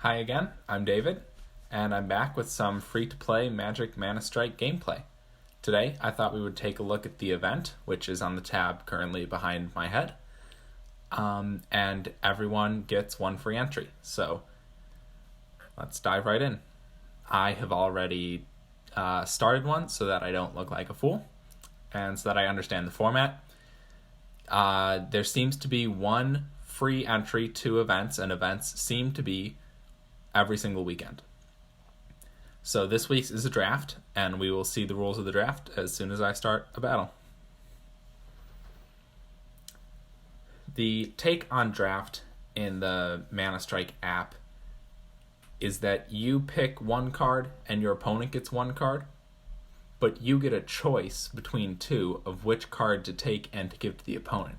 Hi again, I'm David, and I'm back with some free-to-play Magic ManaStrike gameplay. Today, I thought we would take a look at the event, which is on the tab currently behind my head, and everyone gets one free entry. So, let's dive right in. I have already started one so that I don't look like a fool, and so that I understand the format. There seems to be one free entry to events, and events seem to be every single weekend. So this week's is a draft, and we will see the rules of the draft as soon as I start a battle. The take on draft in the ManaStrike app is that you pick one card and your opponent gets one card, but you get a choice between two of which card to take and to give to the opponent.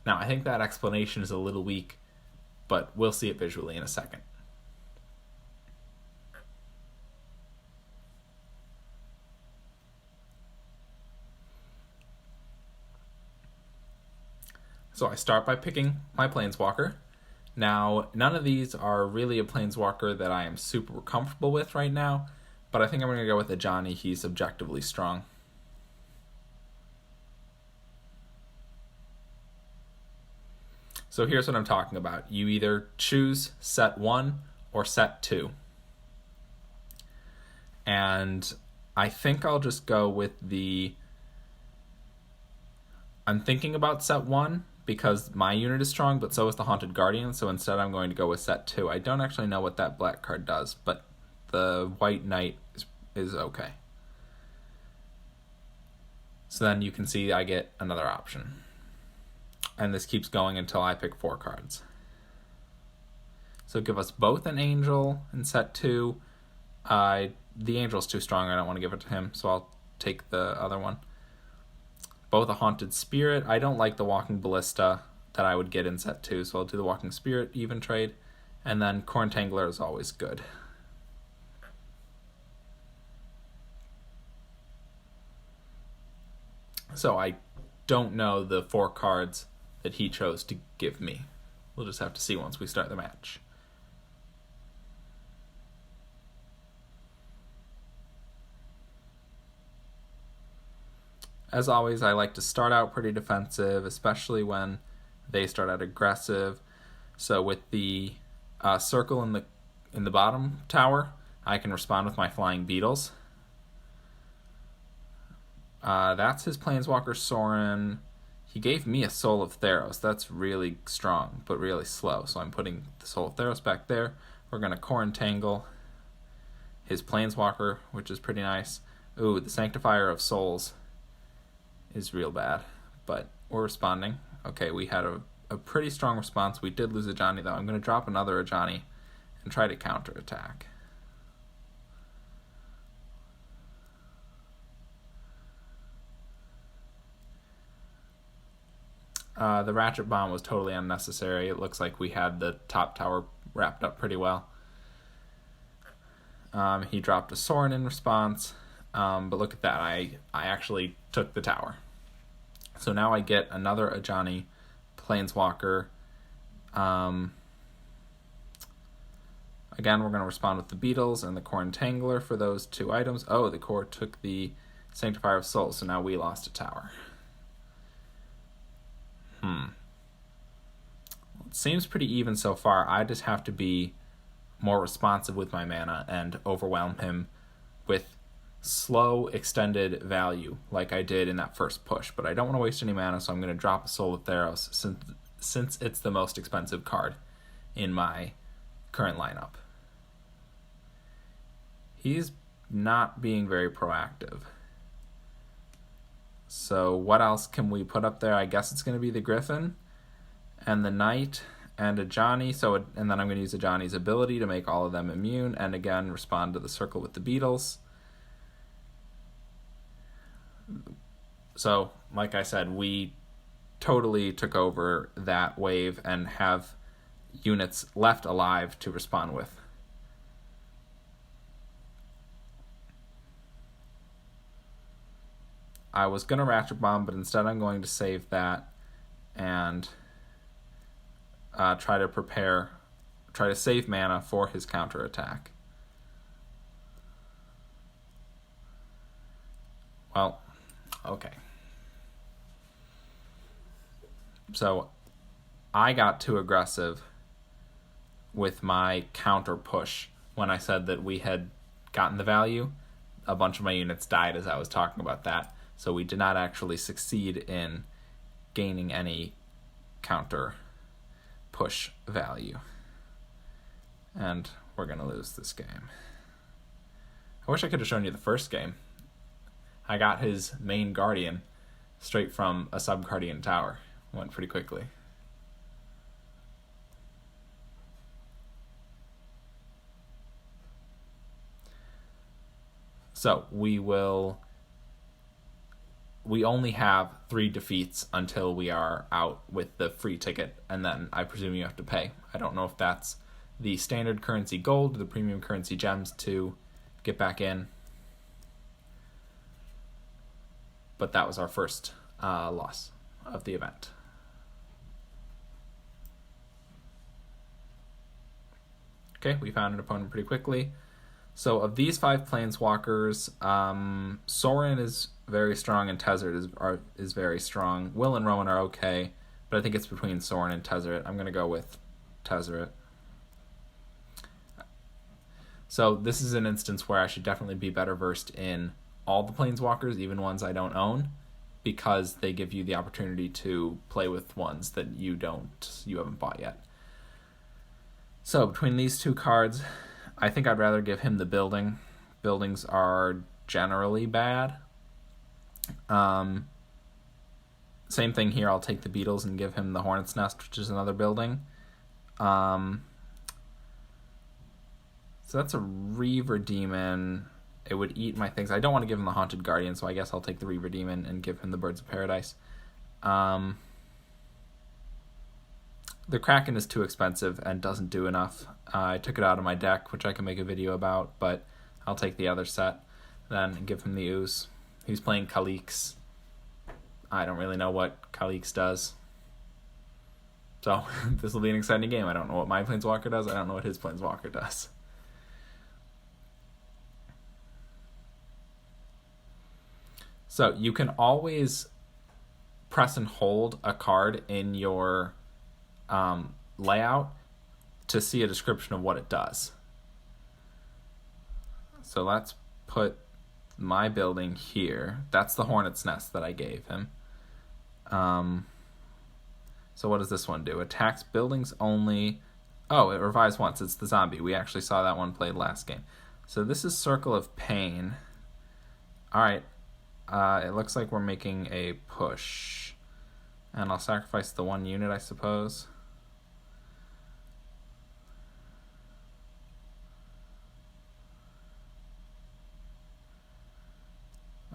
Now, I think that explanation is a little weak, but we'll see it visually in a second. So I start by picking my Planeswalker. Now, none of these are really a Planeswalker that I am super comfortable with right now, but I think I'm going to go with Ajani. He's objectively strong. So here's what I'm talking about. You either choose set 1 or set 2. And I think I'll just go with I'm thinking about set 1 because my unit is strong, but so is the Haunted Guardian, so instead I'm going to go with set 2. I don't actually know what that black card does, but the White Knight is okay. So then you can see I get another option. And this keeps going until I pick 4 cards. So give us both an Angel in set 2. The Angel's too strong, I don't want to give it to him, so I'll take the other one. Both a Haunted Spirit. I don't like the Walking Ballista that I would get in set 2, so I'll do the Walking Spirit, even trade. And then Corn Tangler is always good. So I don't know the 4 cards that he chose to give me. We'll just have to see once we start the match. As always, I like to start out pretty defensive, especially when they start out aggressive. So with the circle in the bottom tower, I can respond with my Flying Beetles. That's his Planeswalker Sorin. He gave me a Soul of Theros. That's really strong, but really slow. So I'm putting the Soul of Theros back there. We're going to Corn Tangle his Planeswalker, which is pretty nice. Ooh, the Sanctifier of Souls is real bad, but we're responding. Okay, we had a pretty strong response. We did lose Ajani, though. I'm going to drop another Ajani and try to counterattack. The Ratchet Bomb was totally unnecessary. It looks like we had the top tower wrapped up pretty well. He dropped a Sorin in response, but look at that. I actually took the tower. So now I get another Ajani Planeswalker. Again, we're going to respond with the Beetles and the Corn Tangler for those 2 items. Oh, the core took the Sanctifier of Souls, so now we lost a tower. It seems pretty even so far. I just have to be more responsive with my mana and overwhelm him with slow extended value like I did in that first push, but I don't want to waste any mana, so I'm going to drop a Soul of Theros since it's the most expensive card in my current lineup. He's not being very proactive. So what else can we put up there? I guess it's going to be the Griffin and the Knight and Ajani. And then I'm going to use Ajani's ability to make all of them immune, and again respond to the circle with the Beetles. So, like I said, we totally took over that wave and have units left alive to respond with. I was going to Ratchet Bomb, but instead I'm going to save that and try to prepare try to save mana for his counterattack. Well, okay. So I got too aggressive with my counter push when I said that we had gotten the value. A bunch of my units died as I was talking about that, so we did not actually succeed in gaining any counter push value. And we're going to lose this game. I wish I could have shown you the first game. I got his main guardian straight from a sub-guardian tower. Went pretty quickly. So we only have 3 defeats until we are out with the free ticket, and then I presume you have to pay. I don't know if that's the standard currency gold or the premium currency gems to get back in. But that was our first loss of the event. Okay, we found an opponent pretty quickly. So of these 5 planeswalkers, Sorin is very strong and Tezzeret is very strong. Will and Rowan are okay, but I think it's between Sorin and Tezzeret. I'm going to go with Tezzeret. So this is an instance where I should definitely be better versed in all the planeswalkers, even ones I don't own, because they give you the opportunity to play with ones that you haven't bought yet. So between these 2 cards, I think I'd rather give him the building. Buildings are generally bad. Same thing here. I'll take the Beetles and give him the Hornet's Nest, which is another building. So that's a Reaver Demon. It would eat my things. I don't want to give him the Haunted Guardian, so I guess I'll take the Reaver Demon and give him the Birds of Paradise. The Kraken is too expensive and doesn't do enough. I took it out of my deck, which I can make a video about, but I'll take the other set then and give him the Ooze. He's playing Kha'Zix. I don't really know what Kha'Zix does. So this will be an exciting game. I don't know what my Planeswalker does. I don't know what his Planeswalker does. So you can always press and hold a card in your layout to see a description of what it does. So let's put my building here. That's the Hornet's Nest that I gave him. So what does this one do? Attacks buildings only. Oh, it revives once. It's the zombie. We actually saw that one played last game. So this is Circle of Pain. All right. It looks like we're making a push. And I'll sacrifice the 1 unit, I suppose.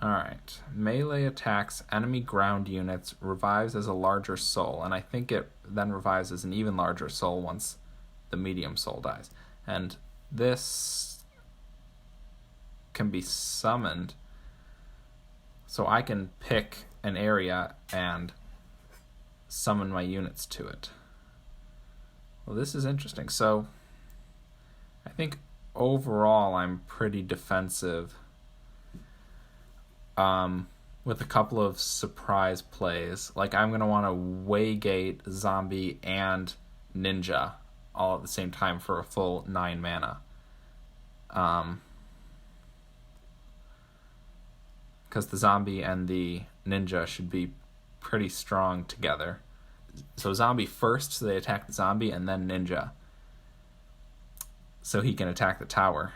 Alright. Melee attacks enemy ground units, revives as a larger soul, and I think it then revives as an even larger soul once the medium soul dies. And this can be summoned, so I can pick an area and summon my units to it. Well, this is interesting. So I think overall I'm pretty defensive, with a couple of surprise plays. Like I'm going to want to Waygate, Zombie, and Ninja all at the same time for a full 9 mana. Because the Zombie and the Ninja should be pretty strong together. So Zombie first, so they attack the Zombie, and then Ninja, so he can attack the tower.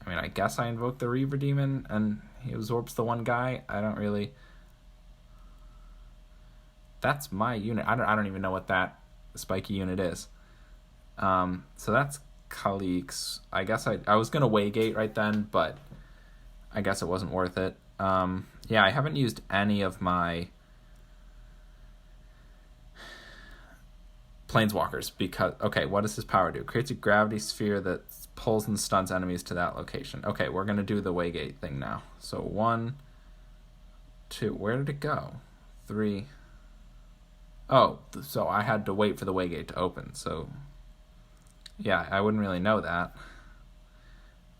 I mean, I guess I invoke the Reaver Demon and he absorbs the 1 guy. I don't really... That's my unit. I don't even know what that spiky unit is. So that's Kha'Zix. I guess I was going to Waygate right then, but I guess it wasn't worth it. Yeah, I haven't used any of my Planeswalkers because... Okay, what does his power do? Creates a gravity sphere that pulls and stuns enemies to that location. Okay, we're going to do the Waygate thing now. So 1, 2, where did it go? 3. Oh, so I had to wait for the waygate to open. So, yeah, I wouldn't really know that.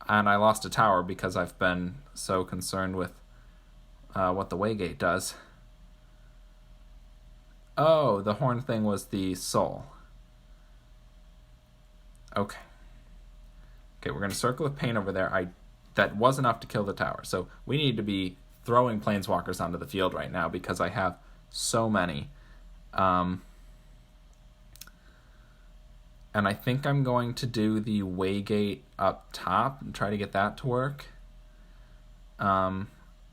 And I lost a tower because I've been so concerned with what the waygate does. Oh, the horn thing was the soul. Okay. Okay, we're going to circle with pain over there. That was enough to kill the tower. So we need to be throwing planeswalkers onto the field right now because I have so many. And I think I'm going to do the waygate up top and try to get that to work. And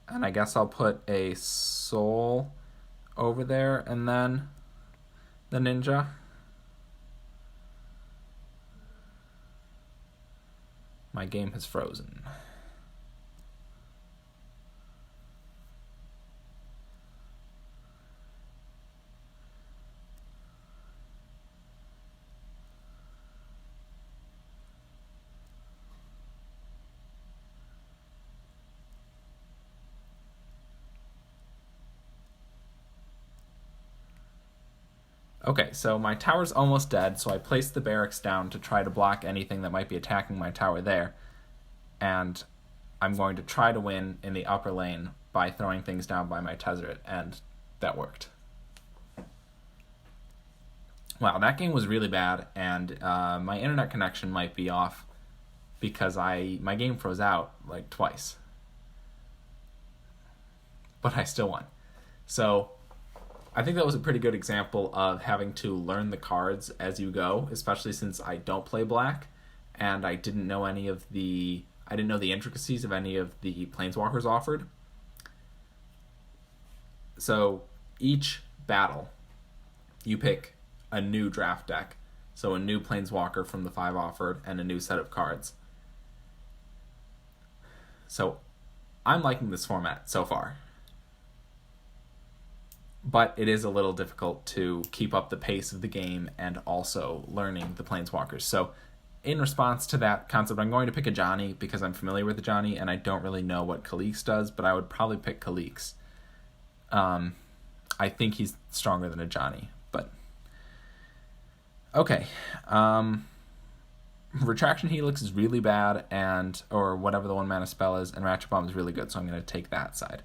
I guess I'll put a soul over there and then the ninja. My game has frozen. Okay, so my tower's almost dead, so I placed the barracks down to try to block anything that might be attacking my tower there. And I'm going to try to win in the upper lane by throwing things down by my Tezzeret, and that worked. Wow, that game was really bad, and my internet connection might be off because my game froze out like twice. But I still won. So I think that was a pretty good example of having to learn the cards as you go, especially since I don't play black, and I didn't know the intricacies of any of the planeswalkers offered. So each battle, you pick a new draft deck. So a new planeswalker from the 5 offered and a new set of cards. So I'm liking this format so far. But it is a little difficult to keep up the pace of the game and also learning the planeswalkers. So in response to that concept, I'm going to pick a Johnny because I'm familiar with the Johnny and I don't really know what Khalees does, but I would probably pick Khalees. I think he's stronger than a Johnny, but okay. Retraction Helix is really bad, or whatever the 1-mana spell is, and Ratchet Bomb is really good, so I'm going to take that side.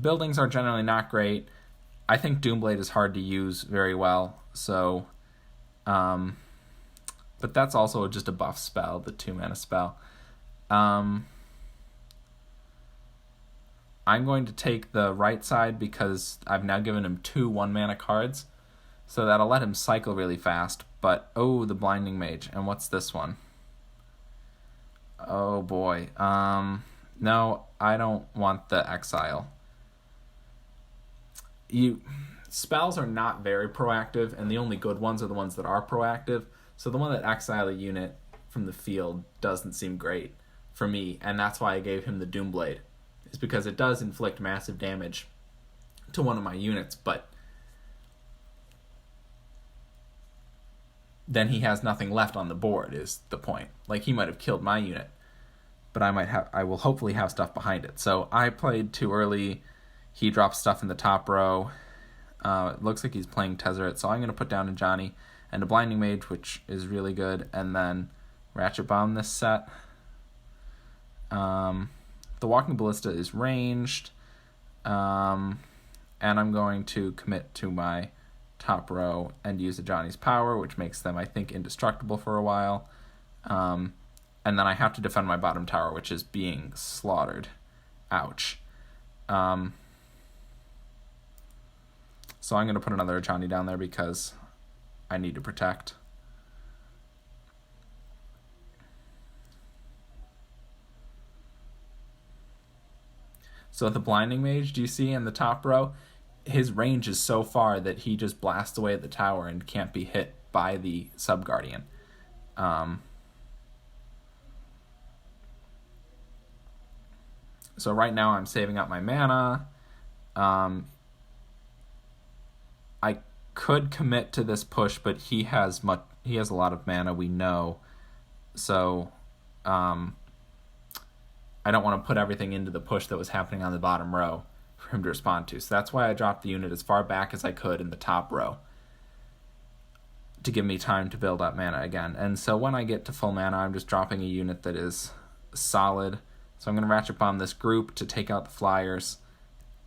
Buildings are generally not great. I think Doomblade is hard to use very well, so but that's also just a buff spell, the 2-mana spell. I'm going to take the right side because I've now given him 2 1-mana cards, so that'll let him cycle really fast. But the Blinding Mage, and what's this one? Oh boy. No, I don't want the Exile. Spells are not very proactive, and the only good ones are the ones that are proactive. So the one that exile a unit from the field doesn't seem great for me, and that's why I gave him the Doomblade. It's because it does inflict massive damage to one of my units, but then he has nothing left on the board is the point. Like, he might have killed my unit, but I will hopefully have stuff behind it. So I played too early. He drops stuff in the top row. It looks like he's playing Tezzeret, so I'm going to put down a Johnny and a Blinding Mage, which is really good, and then Ratchet Bomb this set. The Walking Ballista is ranged, and I'm going to commit to my top row and use the Johnny's power, which makes them, I think, indestructible for a while. And then I have to defend my bottom tower, which is being slaughtered. Ouch. So I'm going to put another Johnny down there because I need to protect. So the Blinding Mage, do you see in the top row? His range is so far that he just blasts away at the tower and can't be hit by the Sub-Guardian. So right now I'm saving up my mana. I could commit to this push, but he has a lot of mana, we know. So I don't want to put everything into the push that was happening on the bottom row for him to respond to. So that's why I dropped the unit as far back as I could in the top row to give me time to build up mana again. And so when I get to full mana, I'm just dropping a unit that is solid. So I'm going to Ratchet Bomb this group to take out the flyers,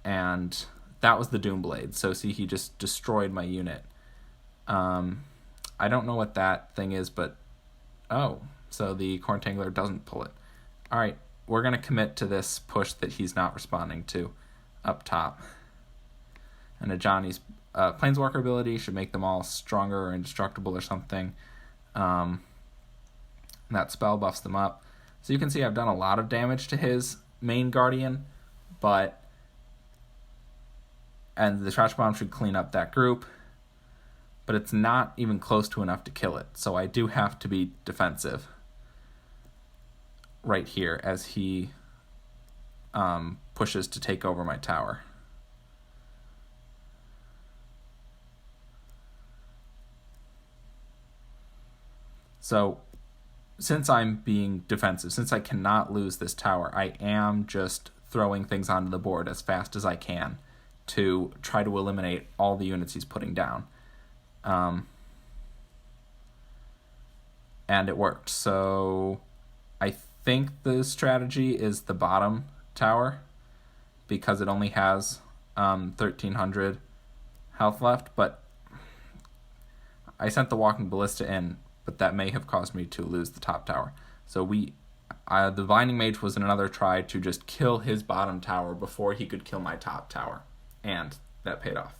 and that was the Doomblade. So see, he just destroyed my unit. I don't know what that thing is, but oh, so the Core Tangler doesn't pull it. All right, we're going to commit to this push that he's not responding to up top. And Ajani's Planeswalker ability should make them all stronger or indestructible or something. And that spell buffs them up. So you can see I've done a lot of damage to his main Guardian, and the Trash Bomb should clean up that group, but it's not even close to enough to kill it. So I do have to be defensive right here as he pushes to take over my tower. So since I'm being defensive, since I cannot lose this tower, I am just throwing things onto the board as fast as I can to try to eliminate all the units he's putting down. And it worked. So I think the strategy is the bottom tower, because it only has 1,300 health left, but I sent the Walking Ballista in, but that may have caused me to lose the top tower. So the Binding Mage was another try to just kill his bottom tower before he could kill my top tower, and that paid off.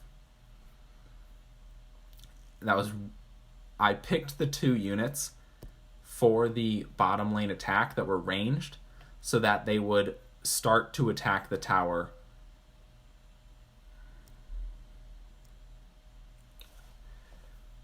I picked the 2 units for the bottom lane attack that were ranged so that they would start to attack the tower.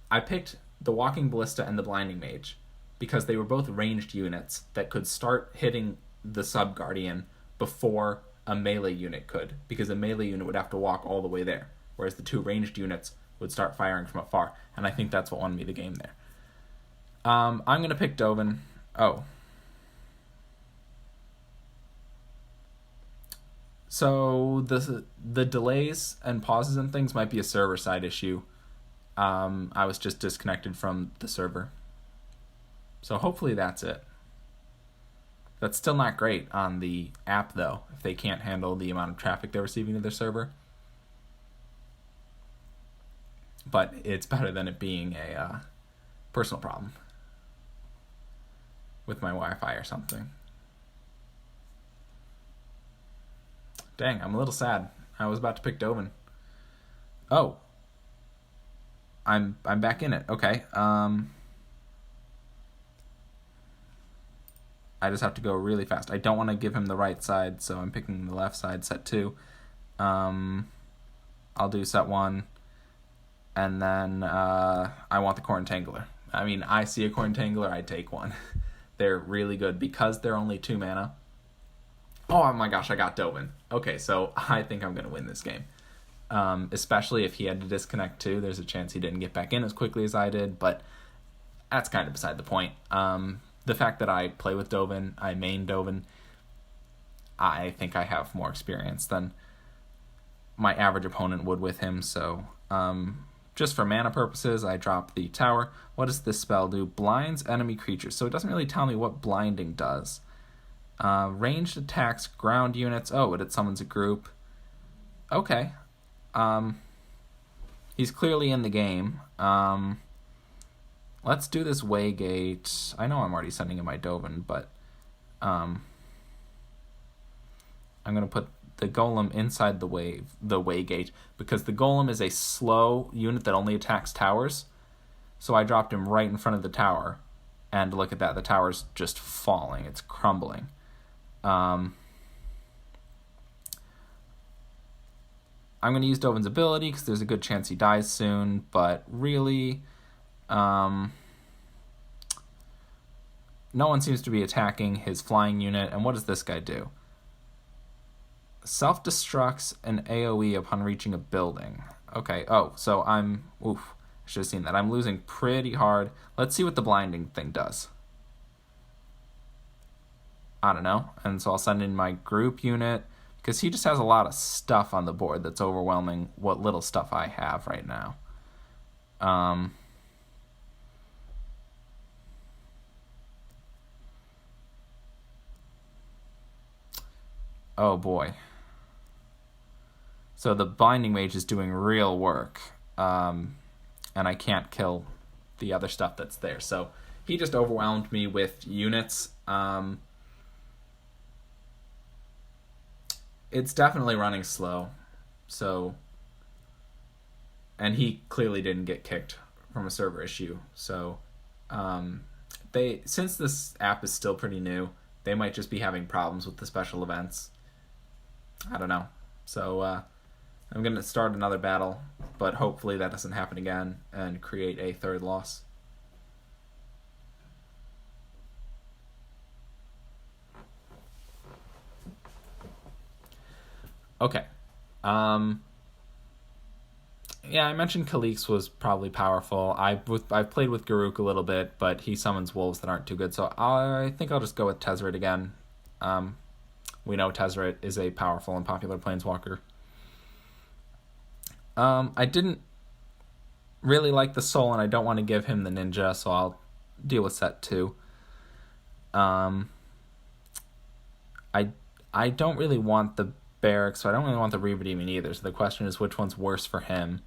I picked the Walking Ballista and the Blinding Mage because they were both ranged units that could start hitting the Sub-Guardian before a melee unit could, because a melee unit would have to walk all the way there, whereas the 2 ranged units would start firing from afar, and I think that's what won me the game there. I'm going to pick Dovin. Oh. So the delays and pauses and things might be a server-side issue. I was just disconnected from the server. So hopefully that's it. That's still not great on the app, though, if they can't handle the amount of traffic they're receiving to their server. But it's better than it being a personal problem with my Wi-Fi or something. Dang, I'm a little sad. I was about to pick Dovin. Oh. I'm back in it. Okay. I just have to go really fast. I don't want to give him the right side, so I'm picking the left side, set 2. I'll do set 1. And then I want the Core Tangler. I mean, I see a Core Tangler, I take one. They're really good because they're only 2 mana. Oh my gosh, I got Dovin. Okay, so I think I'm going to win this game. Especially if he had to disconnect too. There's a chance he didn't get back in as quickly as I did, but that's kind of beside the point. The fact that I play with Dovin, I main Dovin, I think I have more experience than my average opponent would with him, so just for mana purposes, I drop the tower. What does this spell do? Blinds enemy creatures, so it doesn't really tell me what blinding does. Ranged attacks ground units. Oh, it summons a group. Okay. He's clearly in the game. Let's do this Waygate. I know I'm already sending in my Dovin, but I'm going to put the Golem inside the Waygate, because the Golem is a slow unit that only attacks towers. So I dropped him right in front of the tower, and look at that, the tower's just falling. It's crumbling. I'm going to use Dovin's ability because there's a good chance he dies soon, but really, no one seems to be attacking his flying unit. And what does this guy do? Self-destructs an AoE upon reaching a building. Okay, so I should have seen that. I'm losing pretty hard. Let's see what the blinding thing does. I don't know. And so I'll send in my group unit, because he just has a lot of stuff on the board that's overwhelming what little stuff I have right now. Oh boy. So the Blinding Mage is doing real work, and I can't kill the other stuff that's there. So he just overwhelmed me with units. It's definitely running slow. So, and he clearly didn't get kicked from a server issue. So, since this app is still pretty new, they might just be having problems with the special events. I don't know. So, I'm going to start another battle, but hopefully that doesn't happen again and create a third loss. Okay. Yeah, I mentioned Khalees was probably powerful. I've played with Garruk a little bit, but he summons wolves that aren't too good, so I think I'll just go with Tezzeret again. We know Tezzeret is a powerful and popular planeswalker. I didn't really like the Soul, and I don't want to give him the Ninja, so I'll deal with set 2. I don't really want the Barracks, so I don't really want the Redeeming either, so the question is which one's worse for him,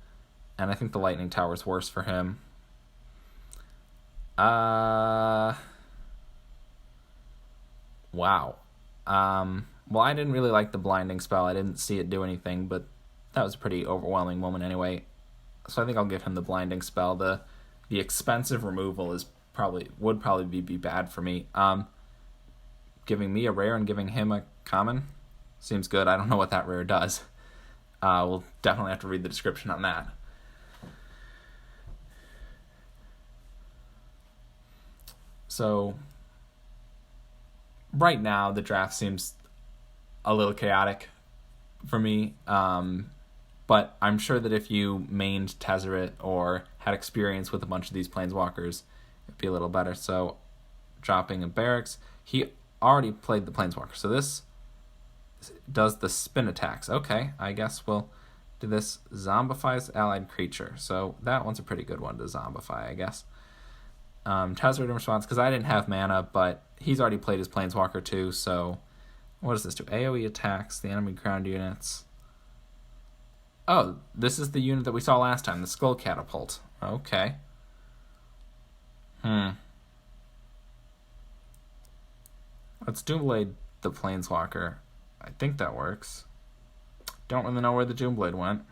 and I think the Lightning Tower is worse for him. Wow. Well, I didn't really like the Blinding spell. I didn't see it do anything, but that was a pretty overwhelming moment anyway. So I think I'll give him the Blinding spell. The expensive removal would probably be bad for me. Giving me a rare and giving him a common seems good. I don't know what that rare does. We'll definitely have to read the description on that. So right now the draft seems a little chaotic for me. But I'm sure that if you mained Tezzeret or had experience with a bunch of these planeswalkers, it'd be a little better. So dropping a Barracks. He already played the planeswalker. So this does the spin attacks. Okay, I guess we'll do this. Zombifies allied creature. So that one's a pretty good one to zombify, I guess. Tezzeret in response, because I didn't have mana, but he's already played his planeswalker too, so what does this do? AoE attacks the enemy ground units. Oh, this is the unit that we saw last time, the Skull Catapult. Okay. Let's Doomblade the Planeswalker. I think that works. Don't really know where the Doomblade went.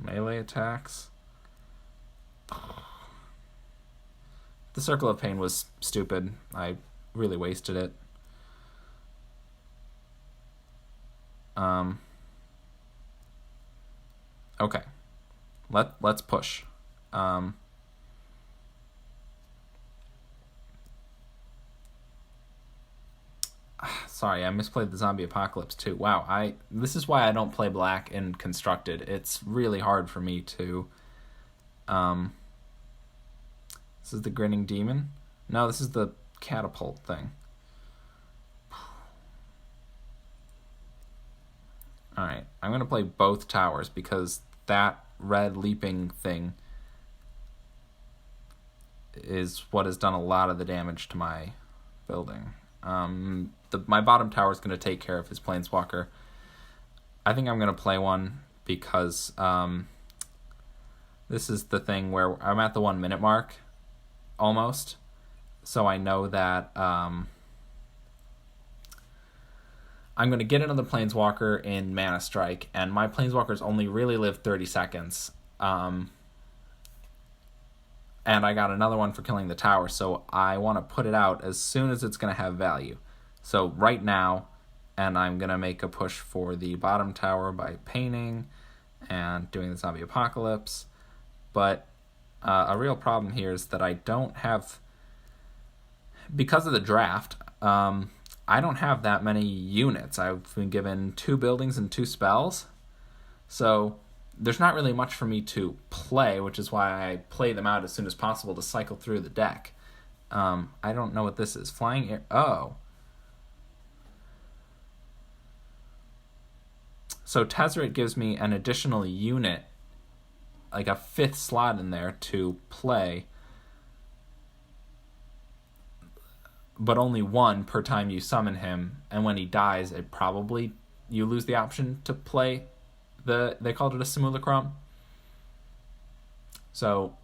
Melee attacks. The Circle of Pain was stupid. I really wasted it. Okay. Let's push. Sorry, I misplayed the Zombie Apocalypse too. Wow, this is why I don't play black in Constructed. It's really hard for me to... This is the Grinning Demon? No, this is the Catapult thing. Alright, I'm going to play both towers because that red leaping thing is what has done a lot of the damage to my building. My bottom tower is going to take care of his planeswalker. I think I'm going to play one because this is the thing where I'm at the 1 minute mark almost, so I know that I'm going to get another planeswalker in ManaStrike, and my planeswalkers only really live 30 seconds. And I got another one for killing the tower, so I want to put it out as soon as it's going to have value. So right now, and I'm going to make a push for the bottom tower by painting and doing the Zombie Apocalypse. But a real problem here is that I don't have, because of the draft, I don't have that many units. I've been given 2 buildings and 2 spells. So there's not really much for me to play, which is why I play them out as soon as possible to cycle through the deck. I don't know what this is. Flying air. Oh. So Tezzeret gives me an additional unit, like a 5th slot in there to play, but only 1 per time you summon him, and when he dies, you lose the option to play they called it a simulacrum. So,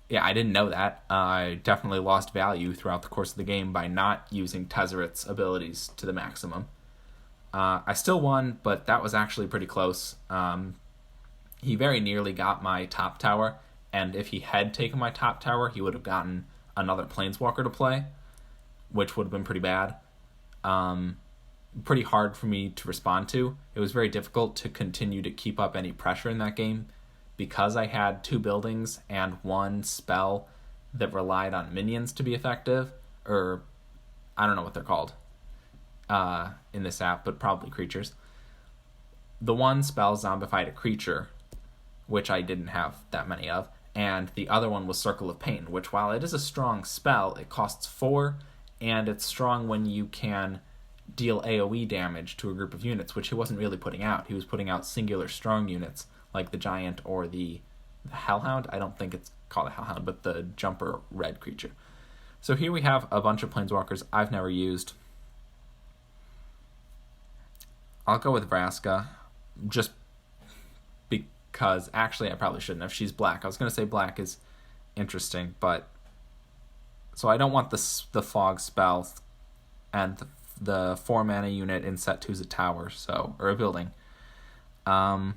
yeah, I didn't know that. I definitely lost value throughout the course of the game by not using Tezzeret's abilities to the maximum. I still won, but that was actually pretty close. He very nearly got my top tower, and if he had taken my top tower, he would have gotten another Planeswalker to play, which would have been pretty bad. Pretty hard for me to respond to. It was very difficult to continue to keep up any pressure in that game because I had 2 buildings and 1 spell that relied on minions to be effective, or I don't know what they're called in this app, but probably creatures. The 1 spell zombified a creature, which I didn't have that many of, and the other one was Circle of Pain, which, while it is a strong spell, it costs 4, and it's strong when you can deal AoE damage to a group of units, which he wasn't really putting out. He was putting out singular strong units, like the Giant or the Hellhound. I don't think it's called a Hellhound, but the jumper red creature. So here we have a bunch of Planeswalkers I've never used. I'll go with Vraska, just because, actually, I probably shouldn't have. She's black. I was going to say black is interesting, but... So I don't want the Fog spell and the 4 mana unit in set 2 is a tower, or a building. I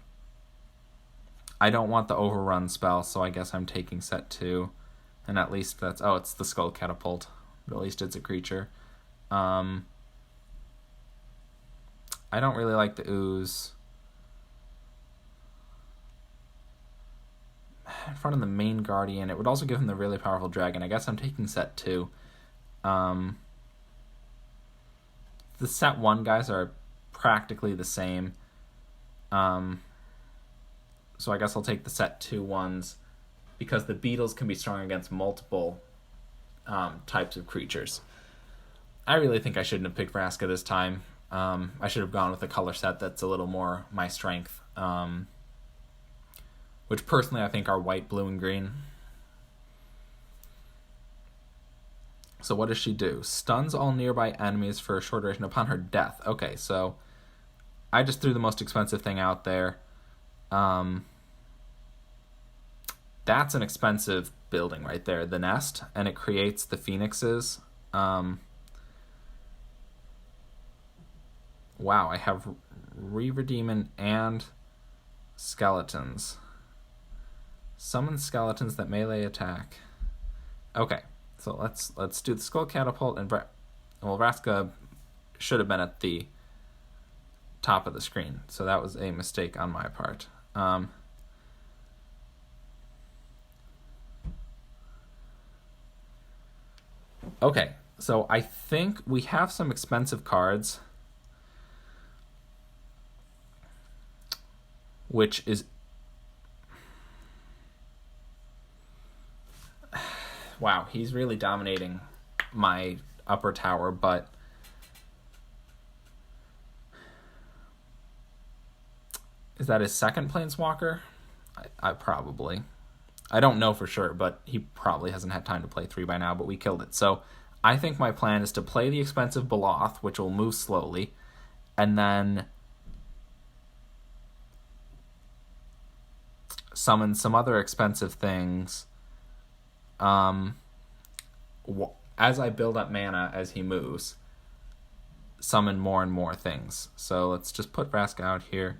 don't want the Overrun spell, so I guess I'm taking set 2. And at least it's the Skull Catapult. But at least it's a creature. I don't really like the Ooze. In front of the main Guardian, it would also give him the really powerful Dragon. I guess I'm taking set 2. The set 1 guys are practically the same. So I guess I'll take the set 2 ones because the Beetles can be strong against multiple types of creatures. I really think I shouldn't have picked Vraska this time. I should have gone with a color set that's a little more my strength. Which personally I think are white, blue, and green. So what does she do? Stuns all nearby enemies for a short duration upon her death. Okay, so I just threw the most expensive thing out there. That's an expensive building right there, the nest, and it creates the phoenixes. Wow, I have Reaver Demon and skeletons. Summon skeletons that melee attack. Okay, so let's do the Skull Catapult, and Vraska should have been at the top of the screen, so that was a mistake on my part. Okay, so I think we have some expensive cards, which is... Wow, he's really dominating my upper tower, but... Is that his second Planeswalker? I probably... I don't know for sure, but he probably hasn't had time to play 3 by now, but we killed it. So I think my plan is to play the expensive Beloth, which will move slowly, and then summon some other expensive things as I build up mana as he moves, summon more and more things. So let's just put Vraska out here.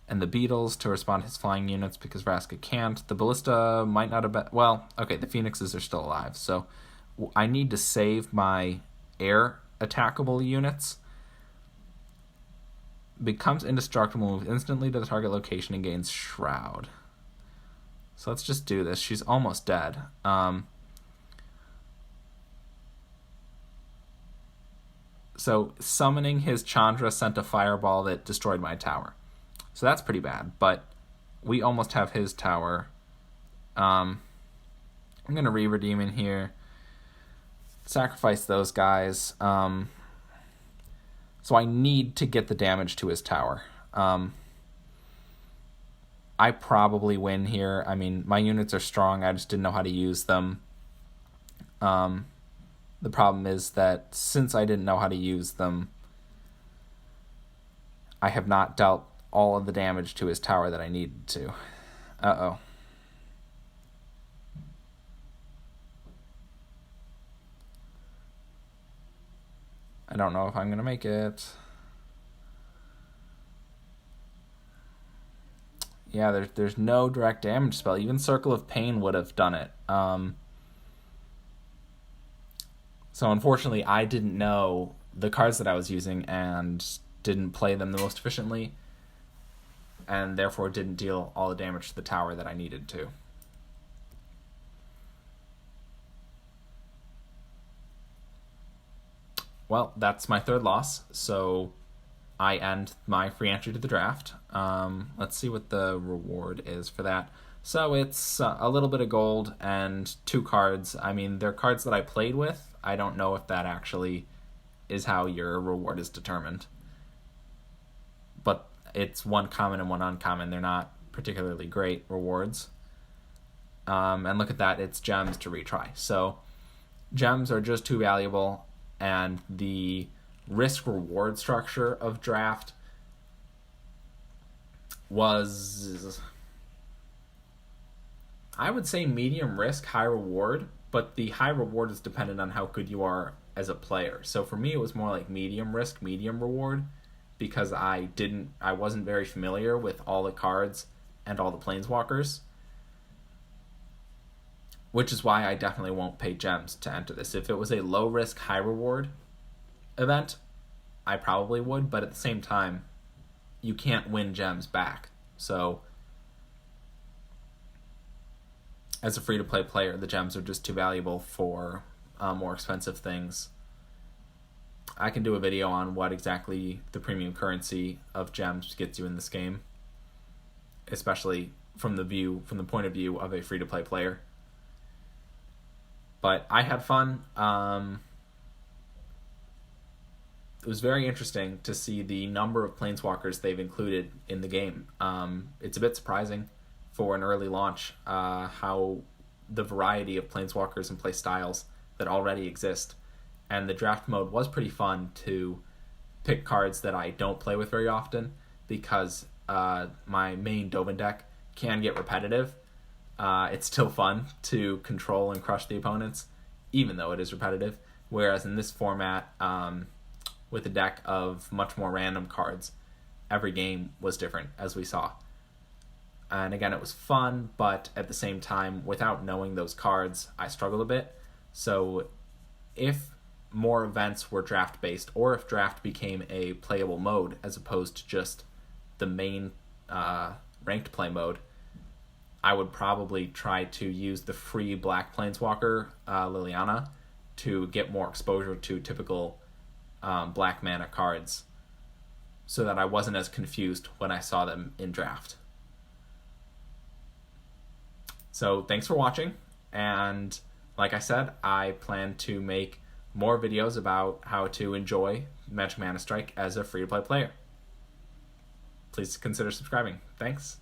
And the Beetles to respond to his flying units because Vraska can't. The Ballista might not have been... Well, okay, the Phoenixes are still alive. So I need to save my air attackable units. Becomes indestructible, moves instantly to the target location and gains Shroud. So let's just do this. She's almost dead. So summoning his Chandra sent a fireball that destroyed my tower. So that's pretty bad, but we almost have his tower. I'm going to Reaver Demon here. sacrifice those guys. So I need to get the damage to his tower. I probably win here. I mean, my units are strong. I just didn't know how to use them. The problem is that since I didn't know how to use them, I have not dealt all of the damage to his tower that I needed to. Uh-oh. I don't know if I'm going to make it. Yeah, there's no direct damage spell. Even Circle of Pain would have done it. So unfortunately, I didn't know the cards that I was using and didn't play them the most efficiently, and therefore didn't deal all the damage to the tower that I needed to. Well, that's my third loss, so I end my free entry to the draft. Let's see what the reward is for that. So it's a little bit of gold and 2 cards. I mean, they're cards that I played with. I don't know if that actually is how your reward is determined. But it's 1 common and 1 uncommon. They're not particularly great rewards. And look at that, it's gems to retry. So gems are just too valuable, and the risk-reward structure of draft was, I would say, medium risk, high reward, but the high reward is dependent on how good you are as a player. So for me, it was more like medium risk, medium reward, because I wasn't very familiar with all the cards and all the planeswalkers, which is why I definitely won't pay gems to enter this. If it was a low risk, high reward event, I probably would, but at the same time, you can't win gems back. So as a free-to-play player, the gems are just too valuable for more expensive things. I can do a video on what exactly the premium currency of gems gets you in this game, especially from the point of view of a free-to-play player. But I had fun. It was very interesting to see the number of planeswalkers they've included in the game. It's a bit surprising for an early launch, how the variety of planeswalkers and play styles that already exist. And the draft mode was pretty fun to pick cards that I don't play with very often, because my main Dovin deck can get repetitive. It's still fun to control and crush the opponents, even though it is repetitive. Whereas in this format, with a deck of much more random cards, every game was different, as we saw. And again, it was fun, but at the same time, without knowing those cards, I struggled a bit. So if more events were draft-based, or if draft became a playable mode as opposed to just the main ranked play mode, I would probably try to use the free black planeswalker, Liliana, to get more exposure to typical black mana cards, so that I wasn't as confused when I saw them in draft. So thanks for watching, and like I said, I plan to make more videos about how to enjoy Magic ManaStrike as a free-to-play player. Please consider subscribing. Thanks.